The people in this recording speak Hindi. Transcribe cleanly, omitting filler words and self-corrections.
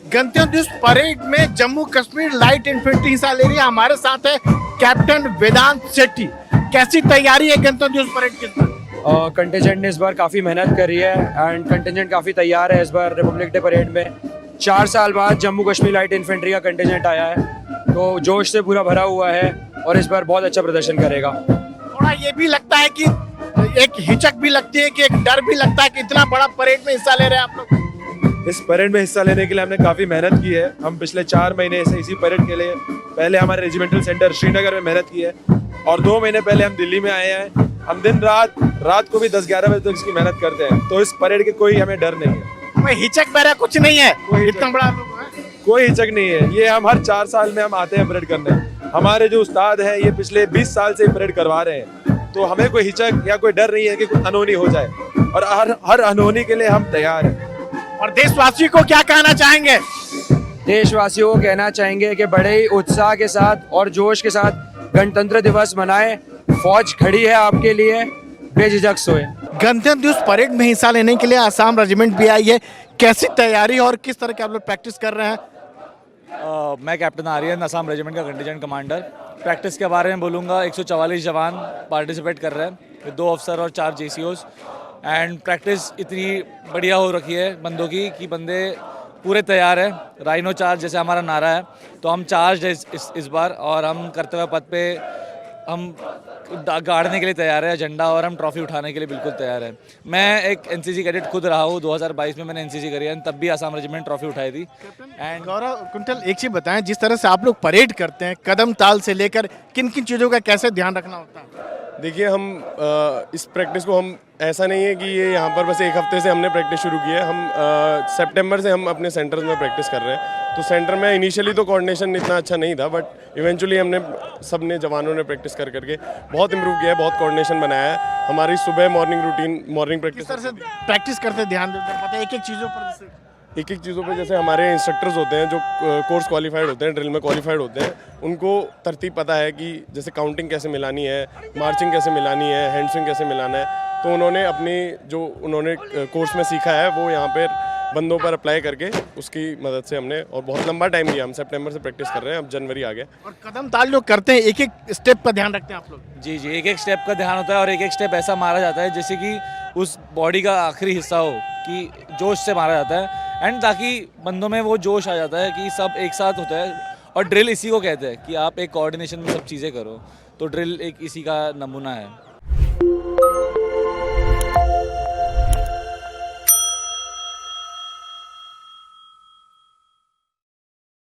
गणतंत्र दिवस परेड में जम्मू कश्मीर लाइट इन्फेंट्री हिस्सा ले रही है। हमारे साथ है कैप्टन वेदांत शेट्टी। कैसी तैयारी है गणतंत्र दिवस परेड की? कंटिजेंट ने इस बार काफ़ी मेहनत करी है एंड कंटिजेंट काफ़ी तैयार है इस बार रिपब्लिक डे परेड में। 4 साल बाद जम्मू कश्मीर लाइट इन्फेंट्री का कंटिजेंट आया है, तो जोश से पूरा भरा हुआ है और इस बार बहुत अच्छा प्रदर्शन करेगा। थोड़ा ये भी लगता है कि एक हिचक भी लगती है, कि एक डर भी लगता है कि इतना बड़ा परेड में हिस्सा ले रहे हैं आप लोग। इस परेड में हिस्सा लेने के लिए हमने काफ़ी मेहनत की है। हम पिछले 4 महीने से इसी परेड के लिए पहले हमारे रेजिमेंटल सेंटर श्रीनगर में मेहनत की है और 2 महीने पहले हम दिल्ली में आए हैं। हम दिन रात को भी 10-11 बजे तक इसकी मेहनत करते हैं, तो इस परेड के कोई हमें डर नहीं है। कोई हिचक वगैरह कुछ नहीं है? इतना बड़ा लोग है? कोई हिचक नहीं है। ये हम हर 4 साल में हम आते हैं परेड करने। हमारे जो उस्ताद हैं ये पिछले 20 साल से परेड करवा रहे हैं, तो हमें कोई हिचक या कोई डर नहीं है कि कुछ अनहोनी हो जाए, और हर अनहोनी के लिए हम तैयार हैं। और देशवासियों को क्या कहना चाहेंगे? देशवासियों को कहना चाहेंगे कि बड़े ही उत्साह के साथ और जोश के साथ गणतंत्र दिवस मनाएं। फौज खड़ी है आपके लिए, बेझिझक सोए। गणतंत्र दिवस परेड में हिस्सा लेने के लिए आसाम रेजिमेंट भी आई है। कैसी तैयारी और किस तरह के आप लोग प्रैक्टिस कर रहे हैं? मैं कैप्टन आर्यन, असम रेजिमेंट का कंटिजेंट कमांडर। प्रैक्टिस के बारे में बोलूँगा, 144 जवान पार्टिसिपेट कर रहे हैं, 2 अफसर और 4 JCOs। एंड प्रैक्टिस इतनी बढ़िया हो रखी है बंदों की कि बंदे पूरे तैयार है। राइनो चार्ज जैसे हमारा नारा है, तो हम चार्ज है इस बार, और हम कर्तव्य पथ पे हम गाड़ने के लिए तैयार है झंडा, और हम ट्रॉफी उठाने के लिए बिल्कुल तैयार है। मैं एक NCC कैडेट खुद रहा हूँ, 2022 में मैंने NCC करी है, तब भी आसाम रेजिमेंट ट्रॉफी उठाई थी। एंड गौरव कुंटल, एक चीज़ बताएं, जिस तरह से आप लोग परेड करते हैं, कदम ताल से लेकर किन किन चीज़ों का कैसे ध्यान रखना होता है? देखिए, हम इस प्रैक्टिस को हम ऐसा नहीं है कि ये यहाँ पर बस 1 हफ्ते से हमने प्रैक्टिस शुरू की है। हम सितंबर से हम अपने सेंटर्स में प्रैक्टिस कर रहे हैं। तो सेंटर में इनिशियली तो कोऑर्डिनेशन इतना अच्छा नहीं था, बट इवेंचुअली हमने सबने जवानों ने प्रैक्टिस करके बहुत इंप्रूव किया है, बहुत कोऑर्डिनेशन बनाया है। हमारी सुबह मॉर्निंग प्रैक्टिस किस तरह से प्रैक्टिस करते ध्यान देते हैं? पता है एक एक चीज़ों पर एक चीज़ों पे, जैसे हमारे इंस्ट्रक्टर्स होते हैं जो कोर्स क्वालिफाइड होते हैं, ड्रिल में क्वालिफाइड होते हैं, उनको तरतीब पता है कि जैसे काउंटिंग कैसे मिलानी है, मार्चिंग कैसे मिलानी है, हैंड स्विंग कैसे मिलाना है। तो उन्होंने उन्होंने कोर्स में सीखा है वो यहाँ पर बंदों पर अप्लाई करके उसकी मदद से हमने, और बहुत लंबा टाइम लिया। हम सितंबर से प्रैक्टिस कर रहे हैं, अब जनवरी आ गया। और कदम ताल जो करते हैं, एक एक स्टेप का ध्यान रखते हैं आप लोग? जी, एक एक स्टेप का ध्यान होता है, और एक एक स्टेप ऐसा मारा जाता है जैसे कि उस बॉडी का आखिरी हिस्सा हो, कि जोश से मारा जाता है, एंड ताकि बंदों में वो जोश आ जाता है कि सब एक साथ होता है। और ड्रिल इसी को कहते हैं कि आप एक कोऑर्डिनेशन में सब चीज़ें करो, तो ड्रिल एक इसी का नमूना है।